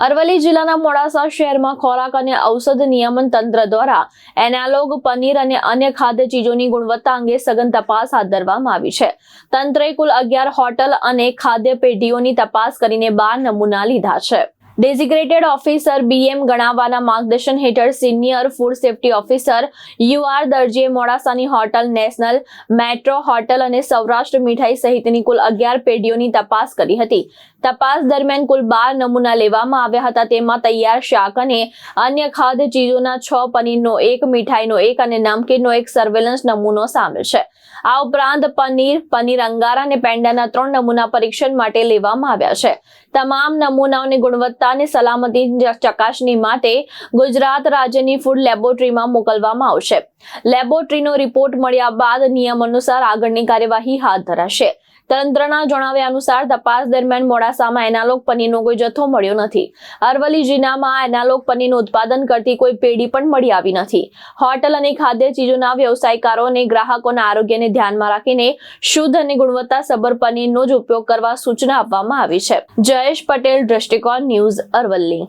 અરવલ્લી જિલ્લાના મોડાસા શહેરમાં ખોરાક અને ઔષધ નિયમન તંત્ર દ્વારા એનાલોગ પનીર અને અન્ય ખાદ્ય ચીજોની ગુણવત્તા અંગે સઘન તપાસ હાથ ધરવામાં આવી છે. તંત્રએ કુલ 11 હોટલ અને ખાદ્ય પેઢીઓની તપાસ કરીને 12 નમૂના લીધા છે. ડેઝિગ્નેટેડ ઓફિસર BM ગણાવાના માર્ગદર્શન હેઠળ senior food safety officer UR દરજીએ મોડાસાની હોટલ, નેશનલ, મેટ્રો હોટલ અને સૌરાષ્ટ્ર મીઠાઈ સહિતની કુલ 11 પેઢીઓની તપાસ કરી હતી. તપાસ દરમિયાન કુલ 12 નમૂના લેવામાં આવ્યા હતા. તેમાં તૈયાર શાક અને અન્ય ખાદ્ય ચીજોના 6, પનીરનો 1, મીઠાઈનો 1 અને નમકીનનો 1 સર્વેલન્સ નમૂનો સામેલ છે. આ ઉપરાંત પનીર અંગારા અને પેંડાના 3 નમૂના પરીક્ષણ માટે લેવામાં આવ્યા છે. તમામ નમૂનાઓની ગુણવત્તા અને સલામતી ચકાસણી માટે ગુજરાત રાજ્યની ફૂડ લેબોરેટરીમાં મોકલવામાં આવશે. લેબોરેટરીનો રિપોર્ટ મળ્યા બાદ નિયમ અનુસાર આગળની કાર્યવાહી હાથ ધરાશે. તંત્રના જણાવ્યા અનુસાર તપાસ દરમિયાન મોડાસામાં એનાલોગ પનીરનો કોઈ જથ્થો મળ્યો નથી. અરવલ્લી જિલ્લામાં એનાલોગ પનીરનું ઉત્પાદન કરતી કોઈ પેઢી પણ મળી આવી નથી. હોટલ અને ખાદ્ય ચીજોના વ્યવસાયકારો અને ગ્રાહકોના આરોગ્યને ધ્યાનમાં રાખીને શુદ્ધ અને ગુણવત્તાસભર પનીરનો જ ઉપયોગ કરવા સૂચના આપવામાં આવી છે. જયેશ પટેલ, દ્રષ્ટિકોણ ન્યૂઝ, અરવલ્લી.